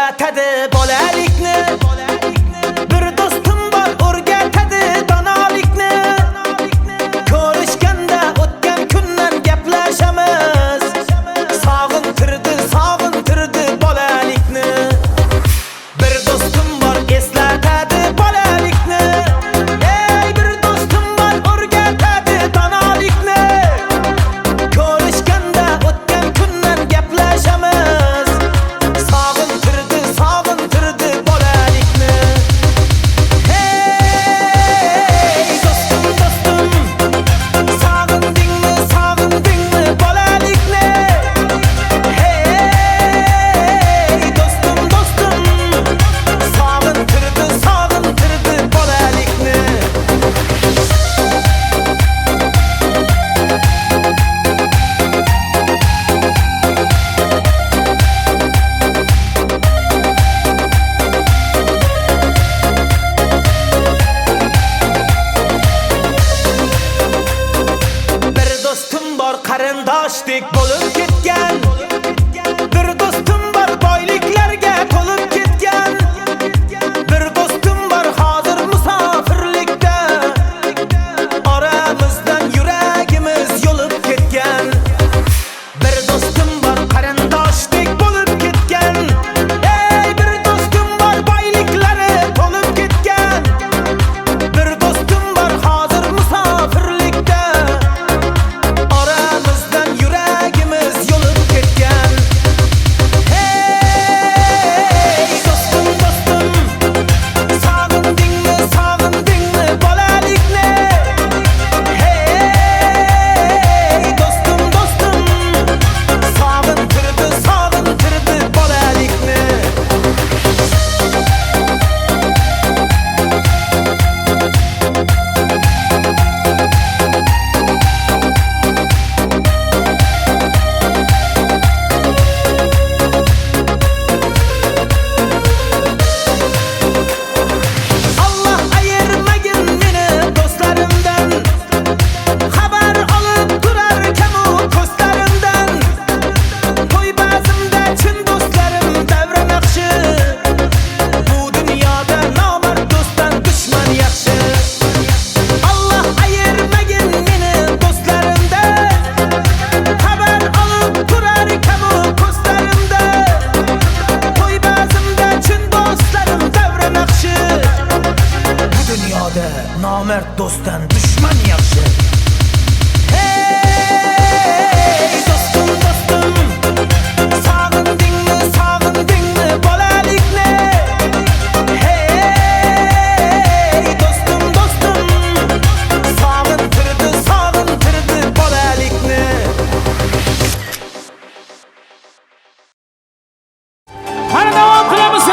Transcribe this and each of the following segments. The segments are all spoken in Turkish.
eslatadi bolalikni. Bir do'stim bor o'rgatadi donolikni. Ko'rishganda o'tgan kundan gaplashamiz. Sog'intirdi bolalikni. Bir do'stim bor eslatadi bolalikni. Ey bir do'stim bor o'rgatadi donolikni. Ko'rishganda o'tgan kundan gaplashamiz. Sog'intirdi bolalikni. Hey do'stim sog'indingmi bolalikni. Hey do'stim sog'intirdi bolalikni. Bir do'stim bor qarindoshdek bo'lib ketgan. Bir do'stim bor boyliklarga to'lib ketgan. Bir do'stim bor hozir musofirlikda. Oramizdan yuragimiz yo'lib ketgan. Bir do'stim bor qarindoshdek bo'lib ketgan. Ey bir do'stim bor boyliklari to'lib ketgan. Bir do'stim bor hozir musofirlikda. Oramizdan yuragimiz yo'lib ketgan. Hey do'stim sog'indingmi bolalikni. Hey do'stim sog'intirdi bolalikni. Allah ayırmagin meni do'stlarimdan. Xabar olib turar kamu ko'zlarimdan. To'y ba'zimda chin do'stlarim davra naqshi. Bu dunyoda nomard do'stdan dushman yaxshi. Allah ayirmagin meni do'stlarimdan. Xabar olib turar kamu ko'zlarimda. To'y ba'zimda chin do'stlarim davra naqshi. Bu dunyoda nomard do'stdan dushman yaxshi. Hey do'stim sog'indingmi bolalikni. Hey do'stim sog'intirdi bolalikni. Qani davom qilamiz.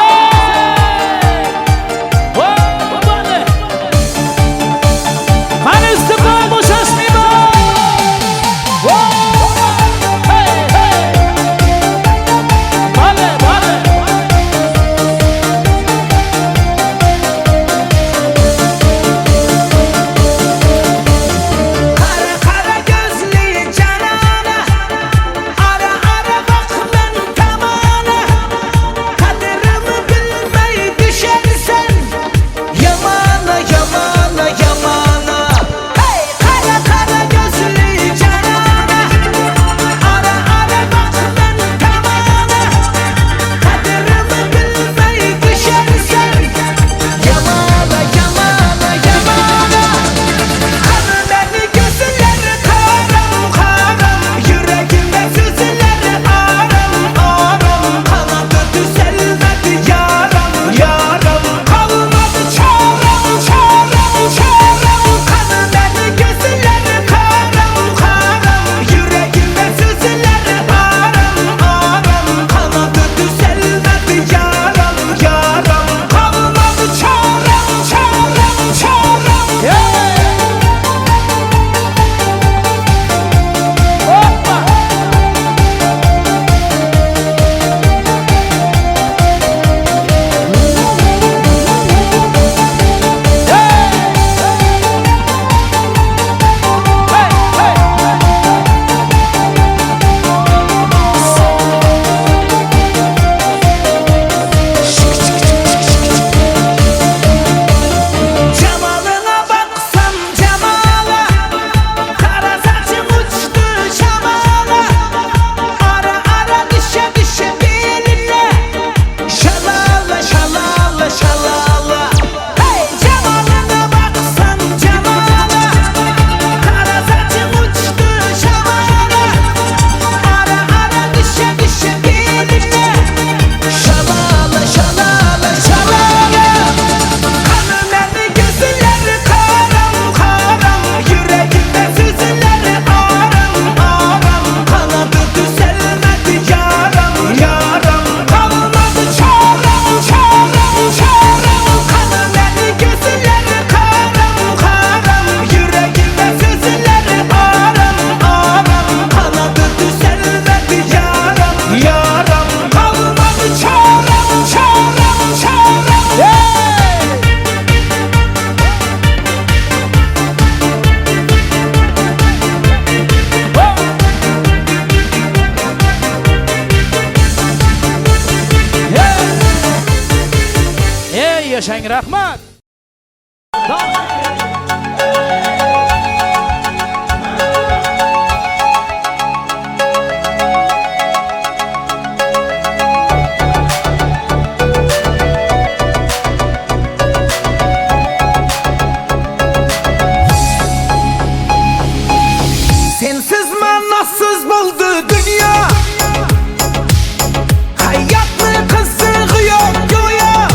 Qani istiqlol bo'shashmaydi. Keng rahmat. Sensiz manasız buldu dünya. Hayatlı kızığı yok güya.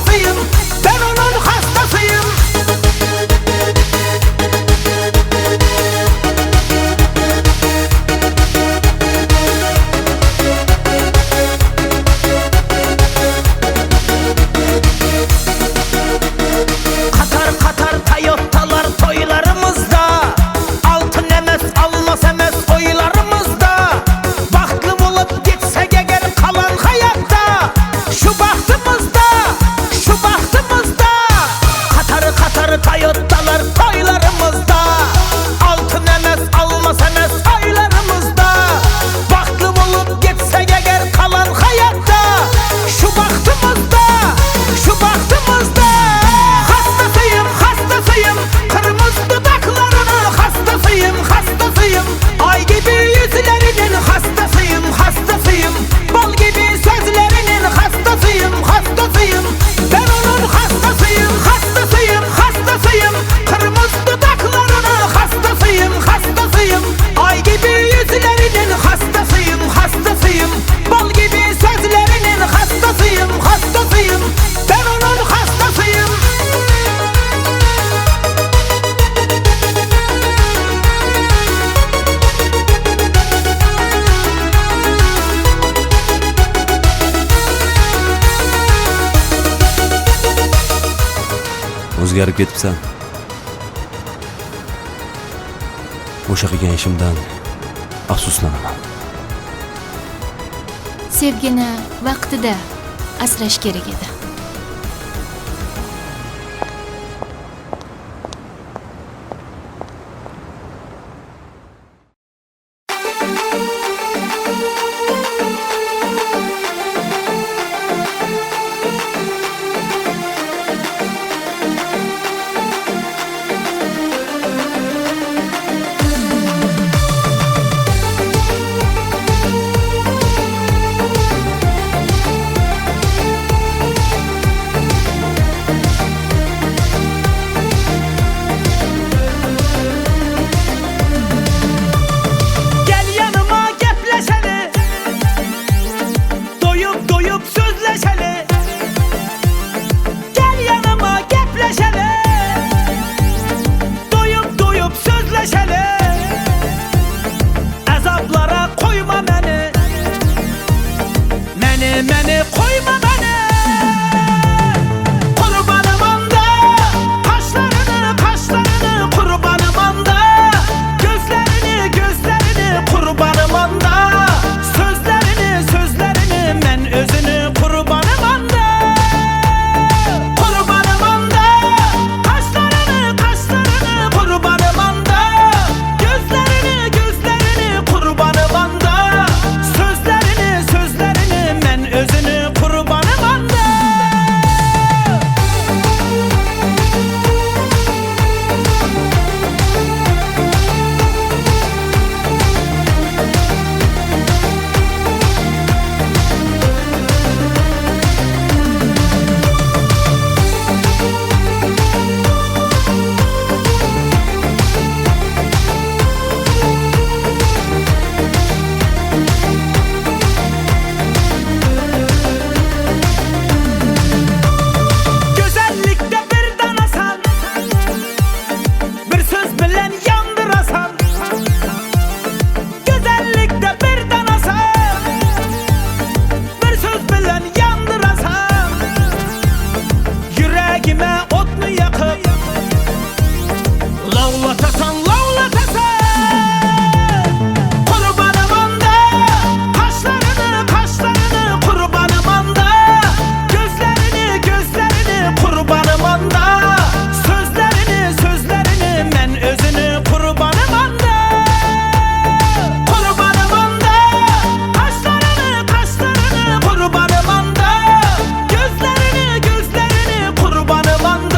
hastasıyım. Ben onun hastasıyım. Katar katar Toyota'lar toylarımızda, altın emez almaz emez oylarımızda. Bahtlı bulup gitsek eğer kalan hayatta, şu bahtımızda, şu bahtımızda. Katar katar Toyota'lar toylarımızda, altın emez almaz emez oylarımızda. Bahtlı bulup gitsek eğer kalan hayatta, şu bahtımızda, şu bahtımızda. Hastasıyım, hastasıyım, kırmızı dudaklarının hastasıyım, hastasıyım. Ay gibi yüzlerinin hastasıyım, hastasıyım. Bal gibi sözlerinin hastasıyım, hastasıyım. Ben onun hastasıyım, hastasıyım, hastasıyım. Kırmızı dudaklarının hastasıyım, hastasıyım. Ay gibi yüzlerinin hastasıyım, hastasıyım. Bal gibi sözlerinin hastasıyım, hastasıyım. Ben onun hastasıyım. O'zgarib ketibsan. O'sha qilgan ishimdan afsuslanaman. Sevgini vaqtida asrash kerak edi. Gel yanıma gepleşeli, doyup doyup sözleşeli. Gel yanıma gepleşeli, doyup doyup sözleşeli. Azaplara koyma beni, beni koyma beni. Kurbanım anda, kaşlarını kaşlarını kurbanım anda. Gözlerini gözlerini kurbanım anda. Sözlerini sözlerini men özünü kurbanım anda. Kurbanım anda, kaşlarını kaşlarını kurbanım anda. Gözlerini gözlerini kurbanım anda. Sözlerini sözlerini men özünü kurbanım anda. Güzellikte bir danasan, bir söz bilen yandırasan. Güzellikte bir danasan, bir söz bilen yandırasan. Yüreğime otunu yakıp lavlatasan, lavlatasan. Kurbanım anda, kaşlarını kaşlarını kurbanım anda. Gözlerini gözlerini kurbanım anda. Sözlerini sözlerini men özünü kurbanım anda. Kurbanım anda, kaşlarını kaşlarını kurbanım anda. Gözlerini gözlerini kurbanım anda.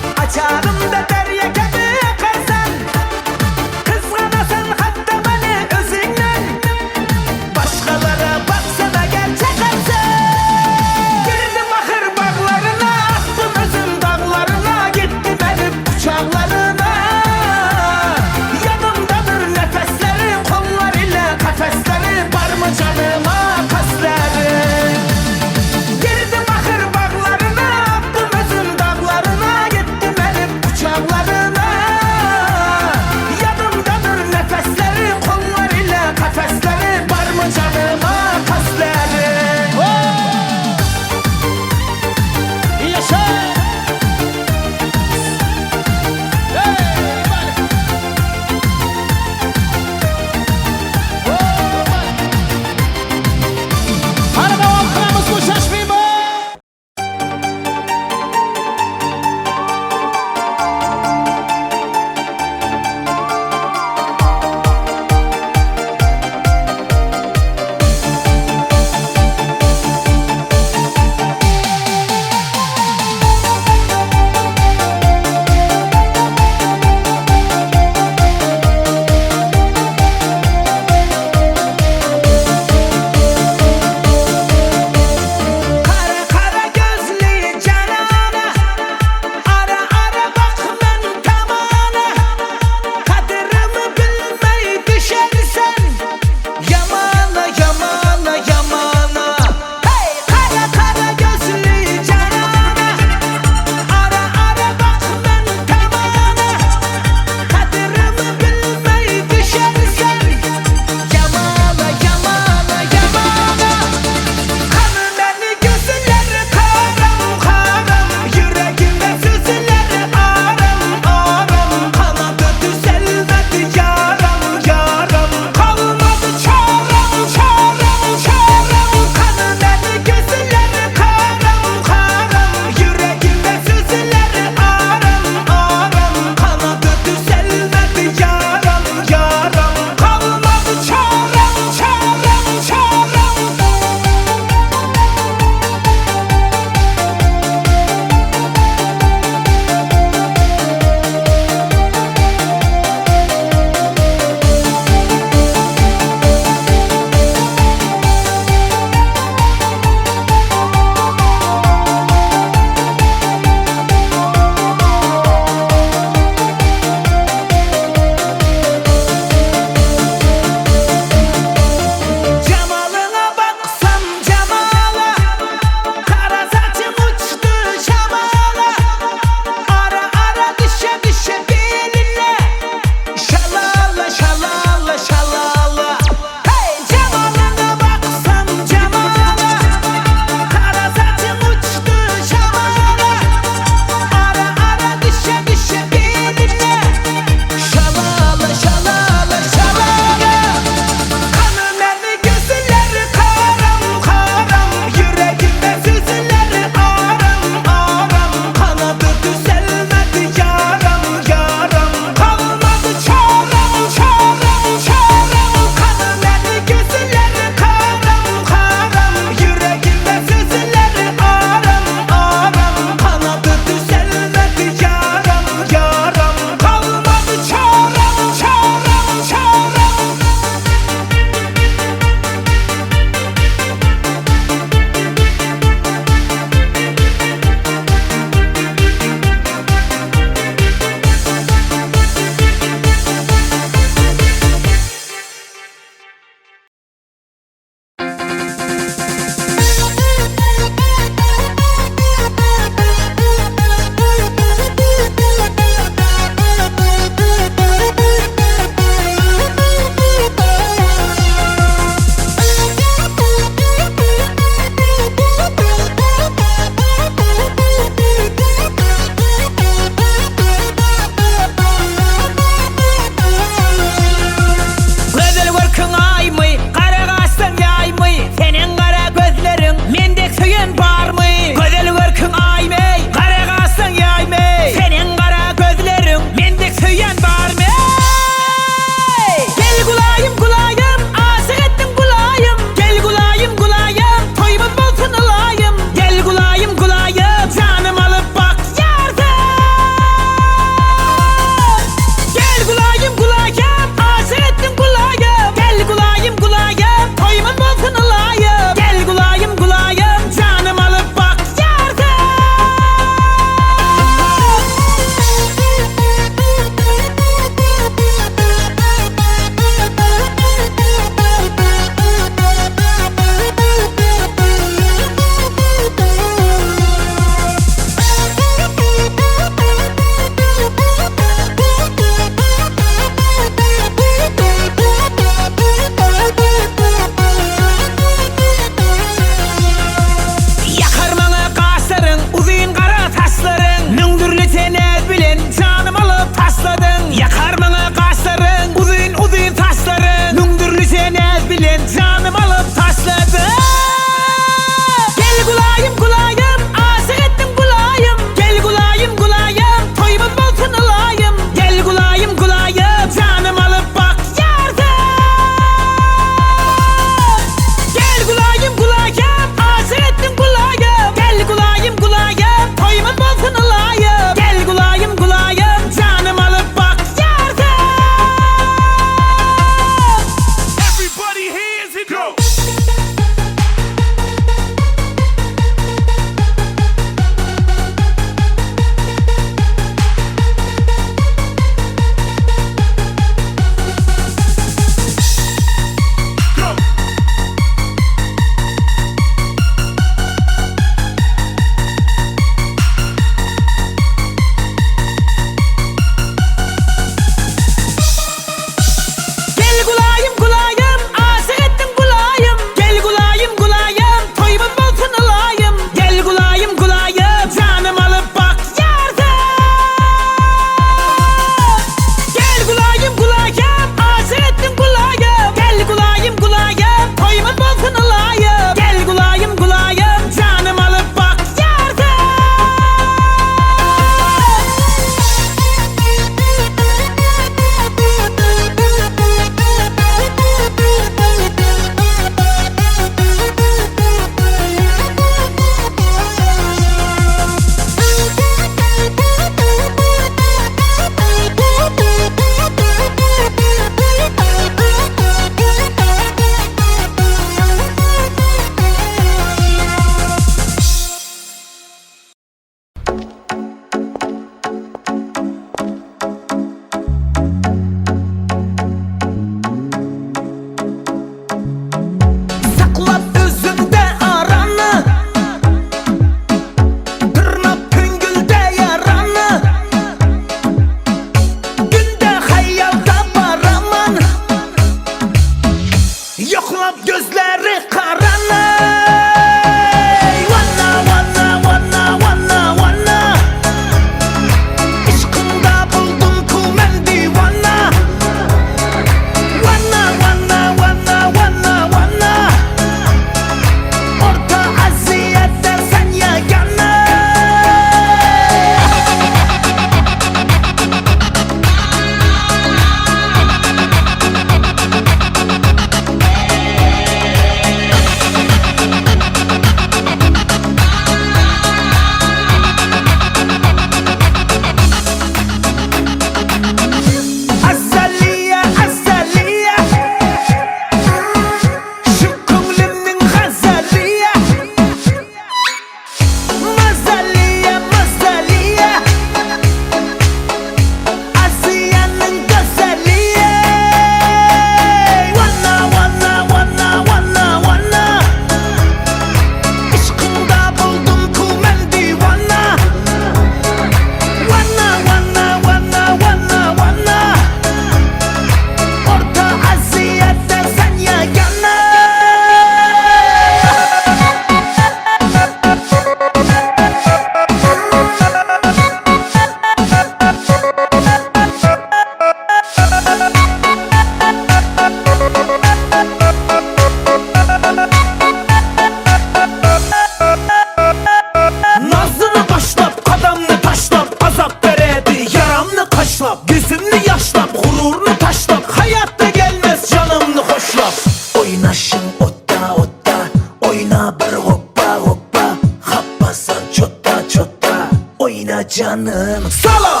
Bana bir hoppa hoppa, hoppasan çotta çotta, oyna canım solo.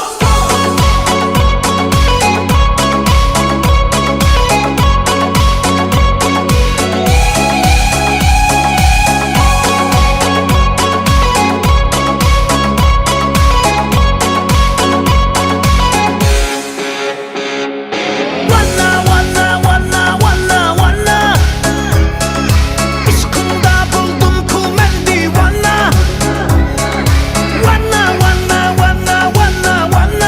Wanna wanna wanna wanna wanna, aşkında buldum kumendi wanna. Wanna wanna wanna wanna wanna,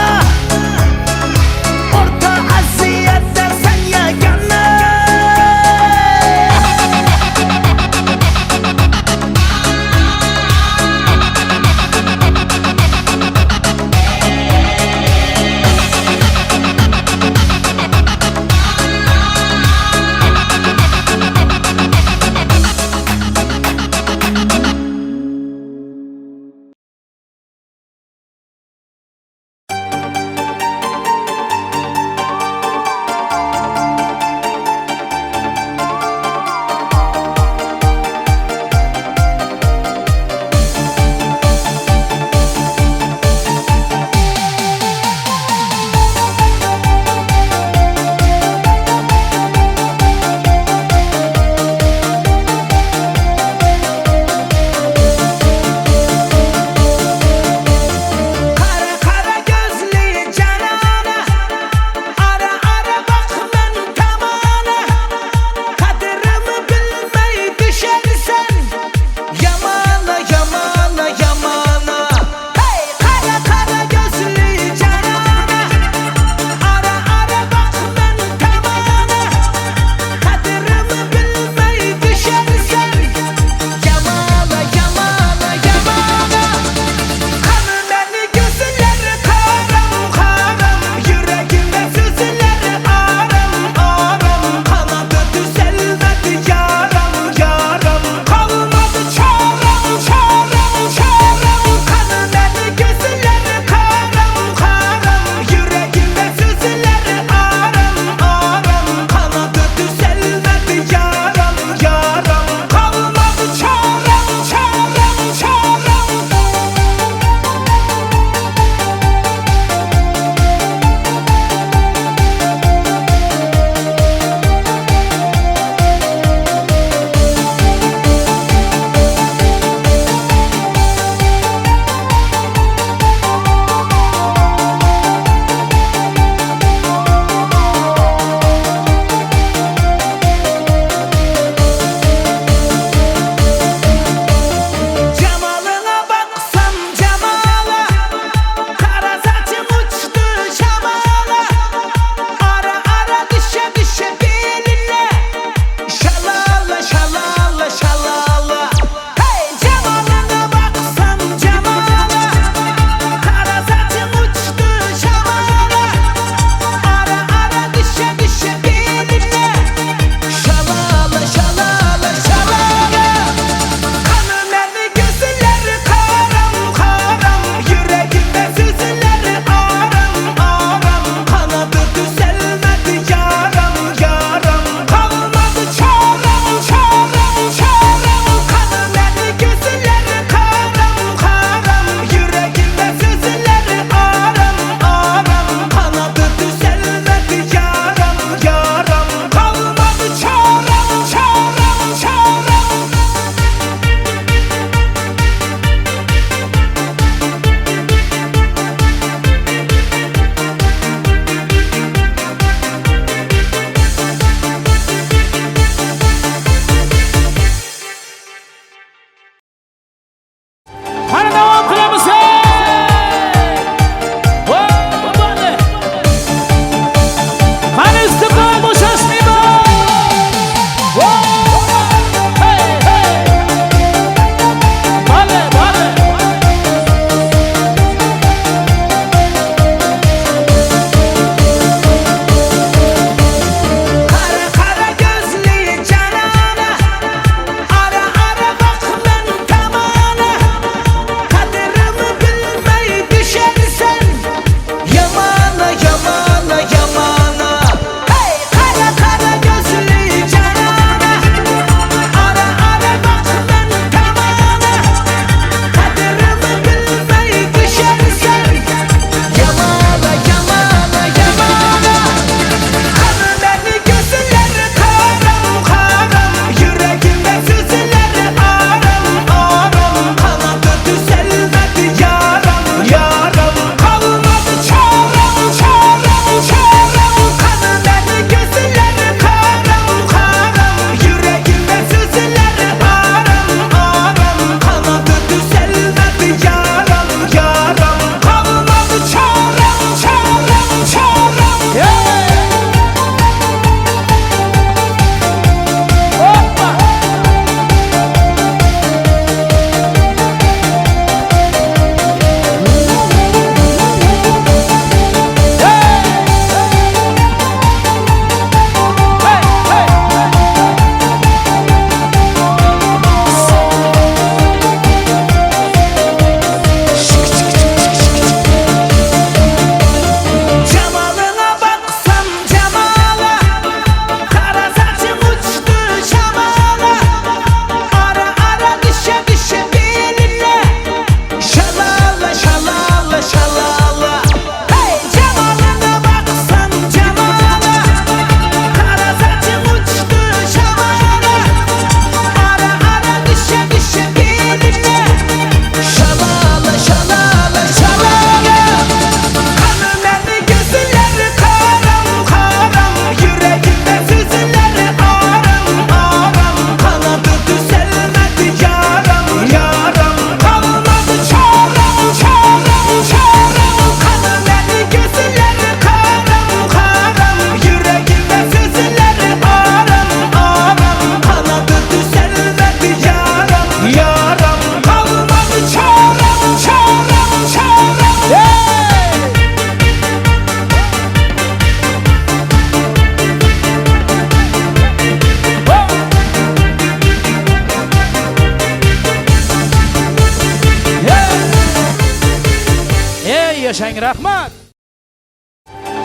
yaşang, rahmat.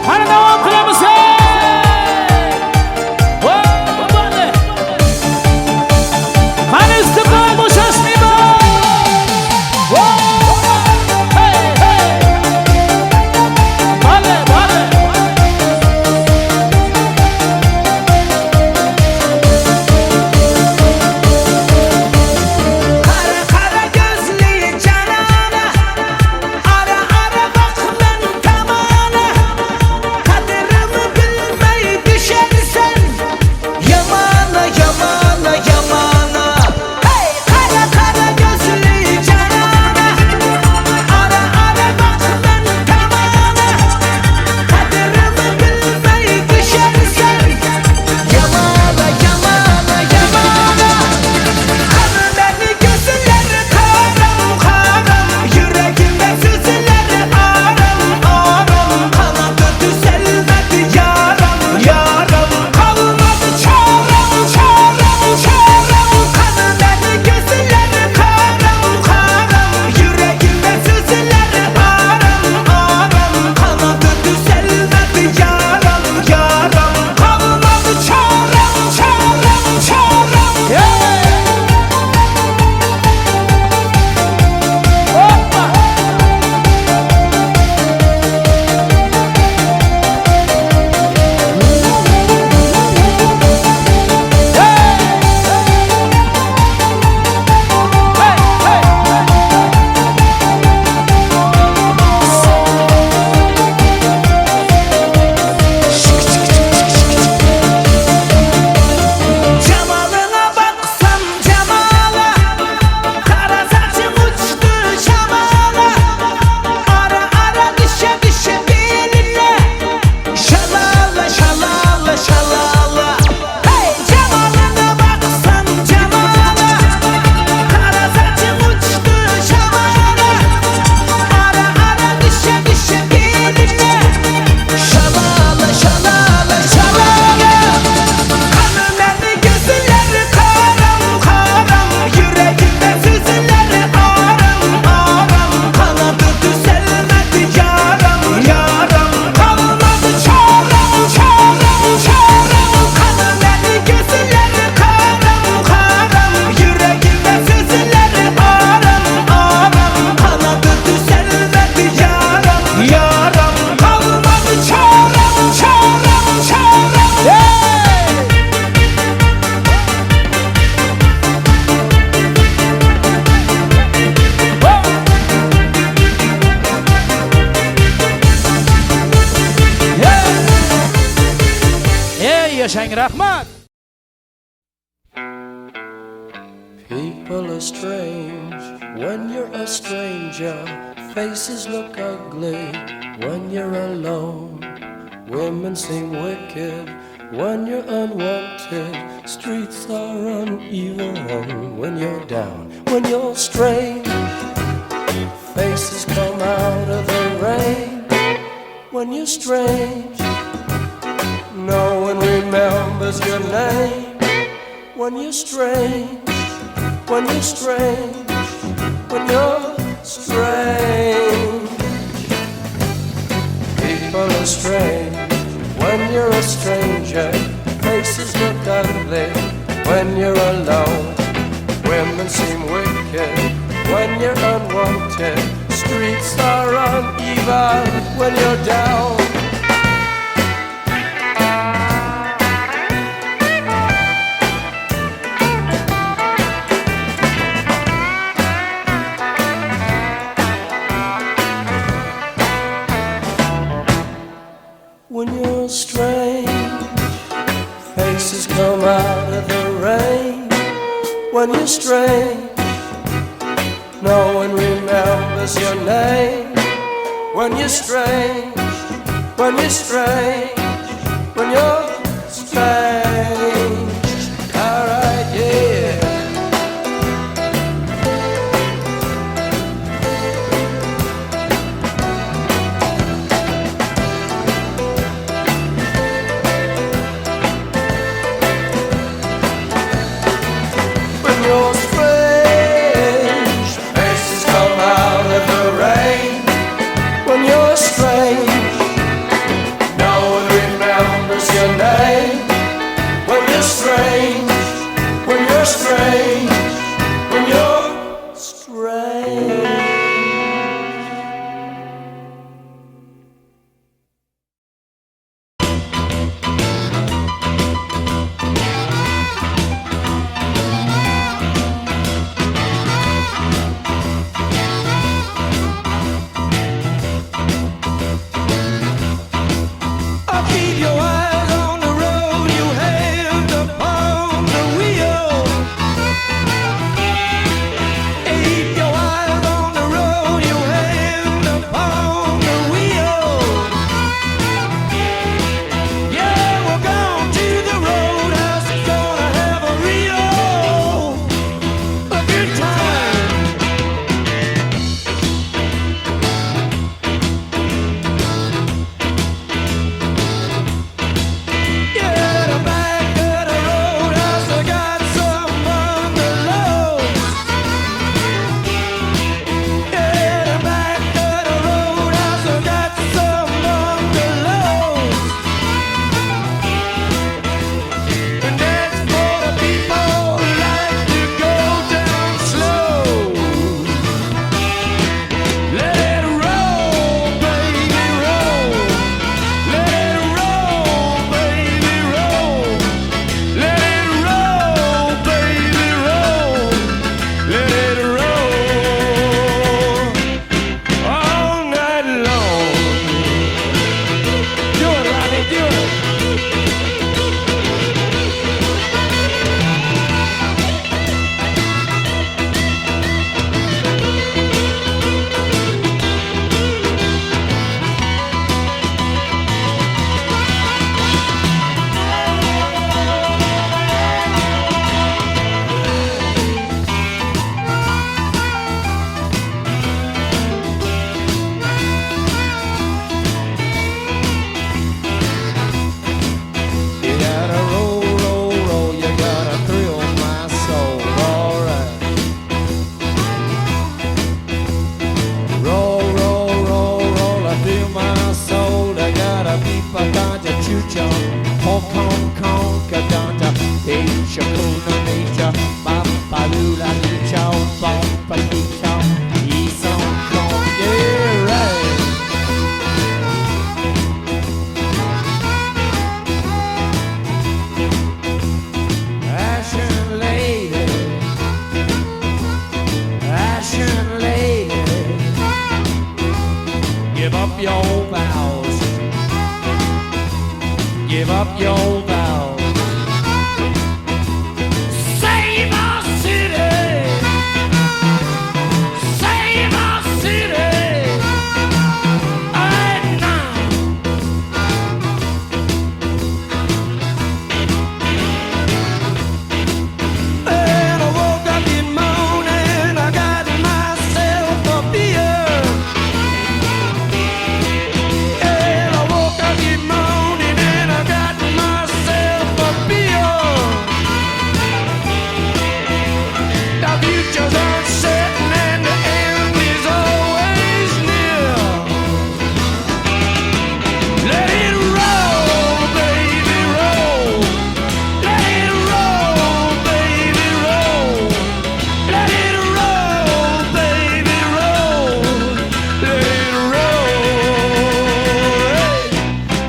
Qani davom qilamiz. Qani istiqlol bo'shashmaydi. Kara kara gözlü canana, ara ara bak ben tamana. Kaderimi bilmeyi düşersen, yamana yamana yamana. Hey kara kara gözlü canana, ara ara bak ben tamana. Kaderimi bilmeyi düşersen, yamana yamana yamana. Kanı beni gözleri karam karam, yüreğimde sızıları aram aram. Kanadı düzelmedi yaram yaram, kalmadı çarem çarem çarem. Kanı beni gözleri karam karam, yüreğimde sızıları aram aram. Kanadı düzelmedi yaram yaram, kalmadı çarem çarem çarem. Cemalına baksam cemala, kara saçım uçtu şamala. Ara ara düşe düşe beline, şalala şalala şalala. Hey cemalına baksam cemala, kara saçım uçtu şamala. Ara ara düşe düşe beline, şalala şalala şalala. Kanı beni gözleri karam karam, yüreğimde sızıları aram aram. Kanadı düzelmedi yaram yaram, kalmadı çarem çarem çarem. Kanı beni gözleri karam karam, yüreğimde sızıları aram aram. Kanadı düzelmedi yaram yaram, kalmadı çarem çarem çarem. Ey yaşang, rahmat. People are strange when you're a stranger. Faces look ugly when you're alone. Women seem wicked when you're unwanted. Streets are uneven when you're down. When you're strange, faces come out of the rain. When you're strange, no one remembers your name. When you're strange, when you're strange, when you're strange. People are strange when you're a stranger. Faces look ugly when you're alone. Women seem wicked when you're unwanted. Streets are uneven when you're down. When you're strange, faces come out of the rain. When you're strange, no one remembers your name. When you're strange, when you're strange, when you're strange. Alright, yeah. When you're strange, faces come out of the rain. When you're up your vows. Give up your vows. Save our city. Save our city. Right now. And I woke up this morning, I got myself a beer. And I woke up this morning and I got myself a beer. The future's uncertain and the end is always near. Let it roll, baby, roll. Let it roll, baby, roll. Let it roll, baby, roll. Let it roll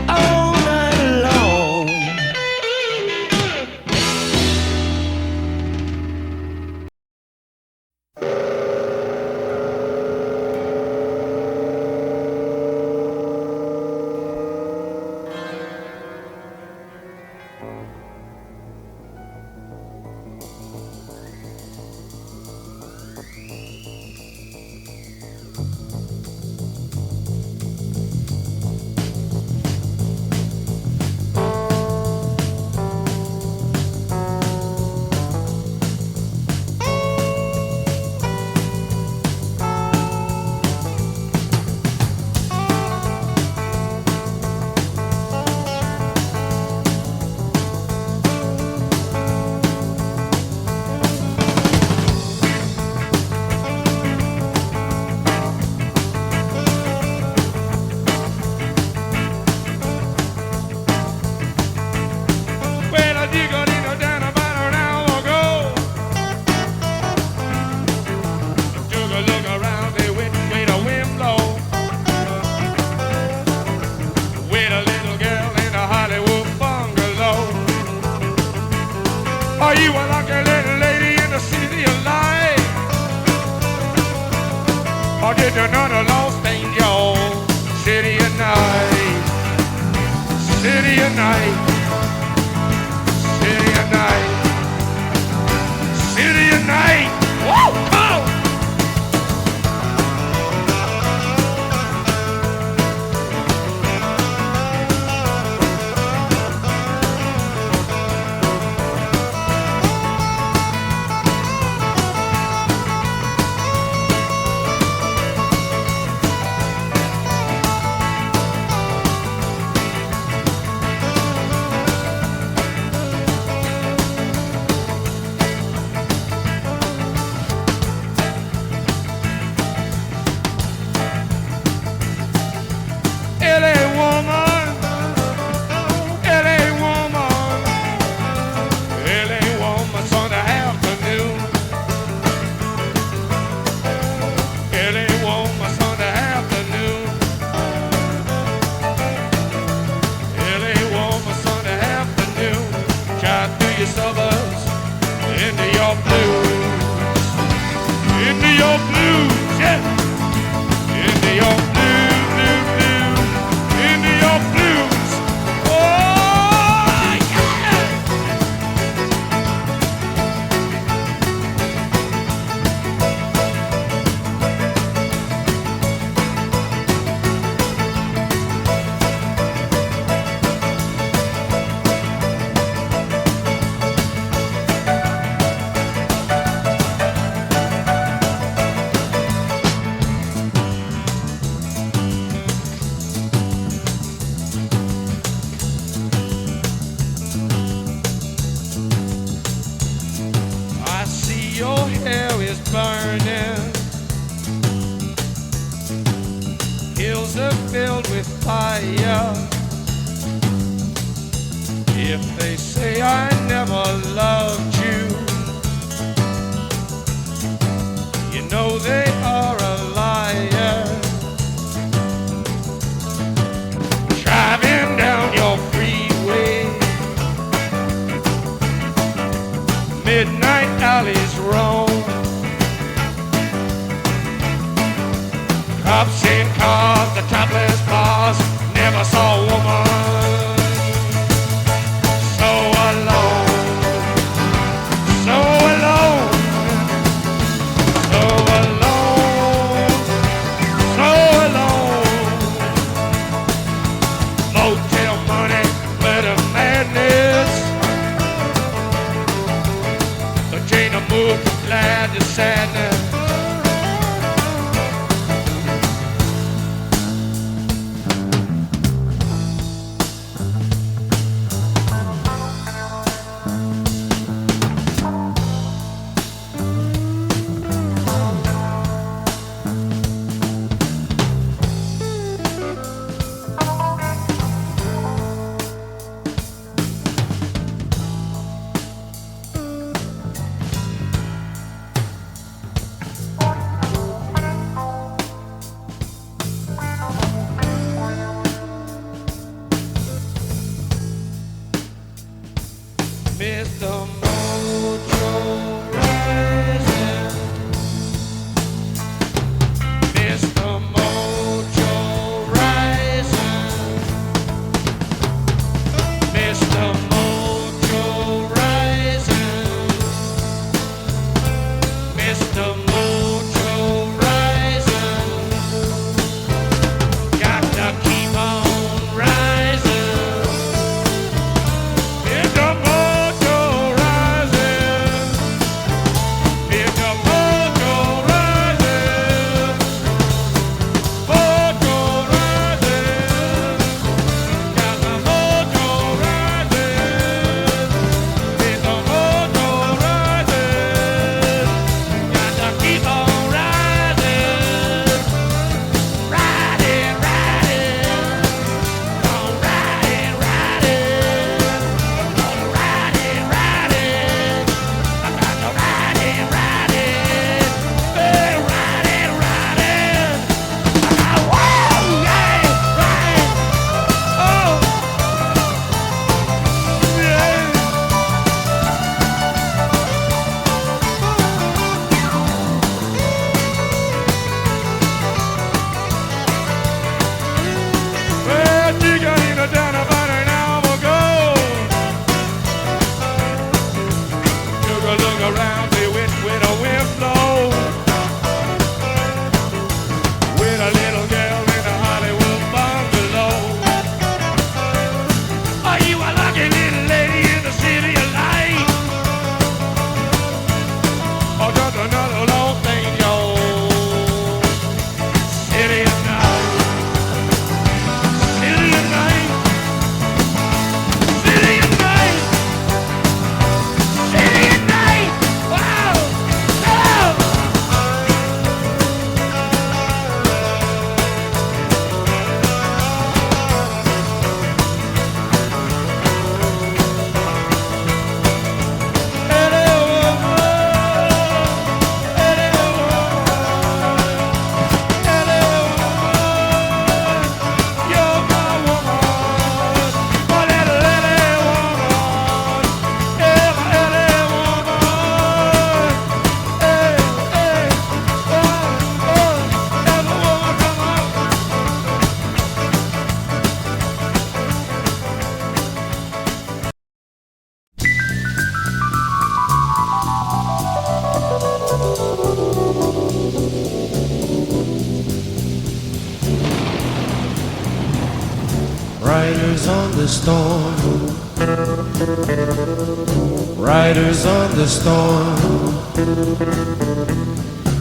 all night long. Well, I dig a little down about an hour ago. Took a look around, they went way the wind blow. With a little girl in a Hollywood bungalow. Are you a lucky little lady in the city of light? Or did you know the lost angel? City of night, city of night. City of night, city of night. Woo! Come on! LA woman, LA woman, LA woman Sunday afternoon. LA woman Sunday afternoon. LA woman Sunday afternoon. Drive through your suburbs into your blues. Into your blues, yeah. Into your blues, blues, blues. Into your blues. Oh, yeah. I see your hair is burning. Hills are filled with fire. If they say I never loved you, you know they are a liar. Driving down your freeway, midnight alleys roam. Cops in cars, the topless sadness. Mr. Mojo Rising, Mr. Mojo Rising, Mr. Mojo Rising, Mr. Mojo Rising, got to keep on rising. Mr. Mojo rising, Mr. Mojo rising, Mojo rising, got the mojo rising, Mr. Mojo rising, got to keep on rising, riding, riding, on riding, riding. Riding, riding, I got the riding, riding, hey, riding, riding. I got whoa, yeah, riding, oh, yeah. Well, she got in down about an hour ago. Took a look around, see which way the wind blows. With a little girl in a Hollywood bungalow. Are you a lucky little lady in the city of light? Or just another lost angel? City of night, city of night, city of night. City at night! Wow! Oh! You're my woman, my little LA woman. Yeah, my LA woman. Hey, hey, oh, every woman come on. Riders on the storm, riders on the storm.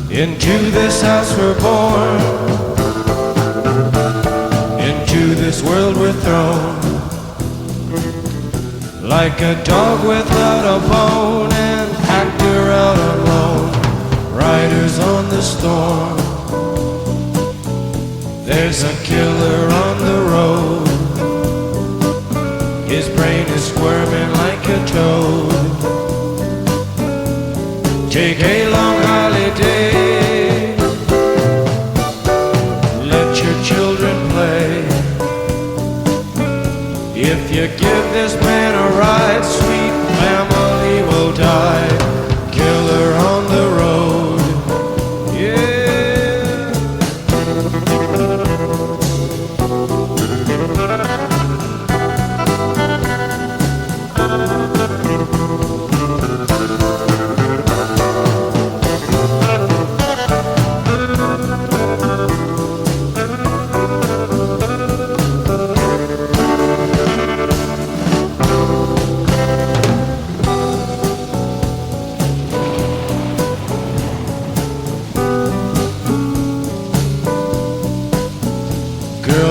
Into this house we're born, into this world we're thrown. Like a dog without a bone, an actor out on loan. Riders on the storm. There's a killer on the road. His brain is squirming like a toad. Take a long holiday. Let your children play. If you give this man a ride, sweet family will die. Killer on the road. Yeah.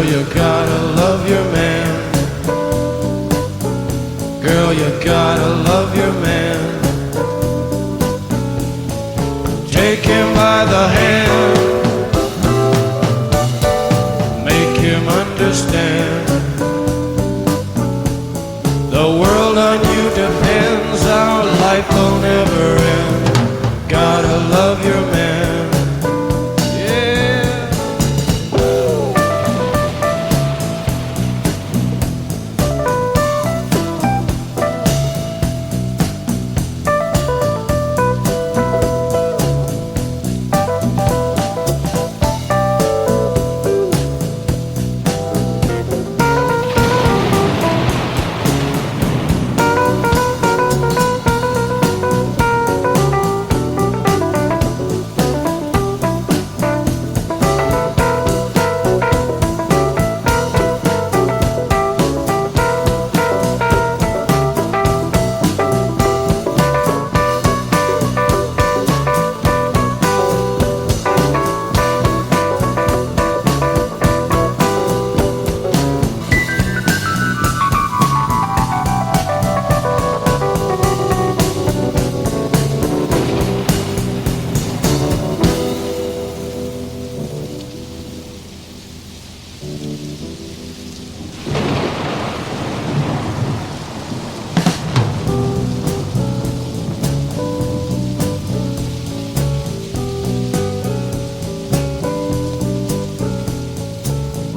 you gotta love your man. Girl, you gotta love your man. Take him by the hand, make him understand. The world on you depends, our life will never end. Gotta love your man.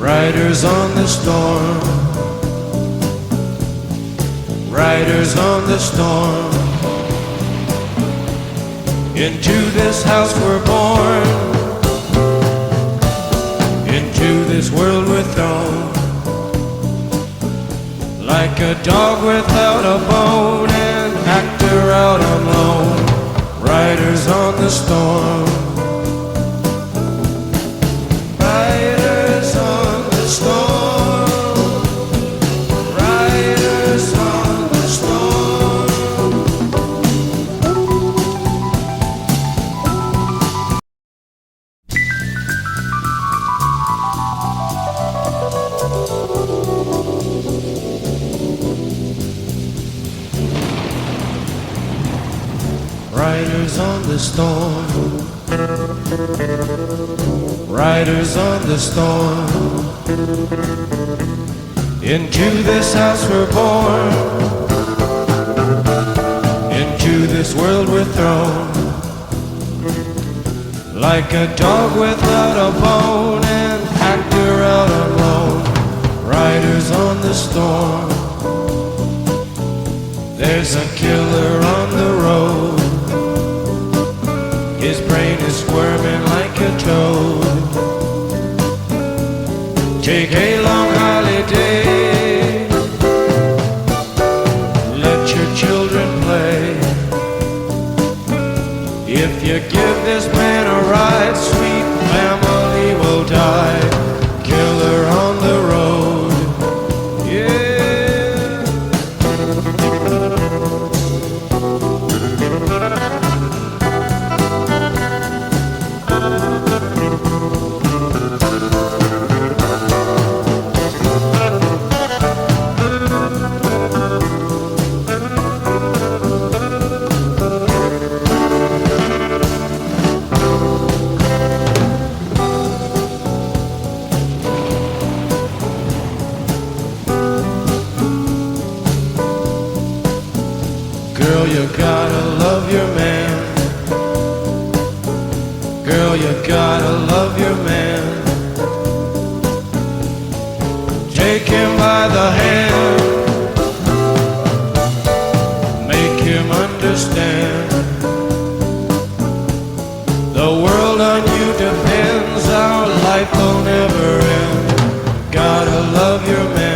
Riders on the storm, riders on the storm. Into this house we're born, into this world we're thrown. Like a dog without a bone, an actor out on loan. Riders on the storm. Riders on the storm. Riders on the storm. Riders on the storm. Riders on the storm. Into this house we're born, into this world we're thrown. Like a dog without a bone, an actor out on loan. Riders on the storm. There's a killer on the road. His brain is squirming like a toad. Take a long holiday, let your children play. If you give this man a ride, sweet family will die. Killer on the road, yeah. Girl, you gotta love your man. Girl, you gotta love your man. Take him by the hand, make him understand. The world on you depends, our life will never end. Gotta love your man.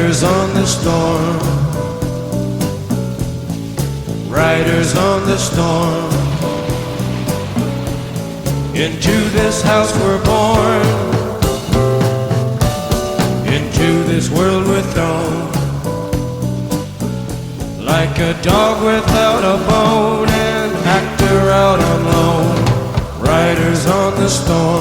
Riders on the storm, riders on the storm. Into this house we're born, into this world we're thrown, like a dog without a bone, an actor out on loan. Riders on the storm,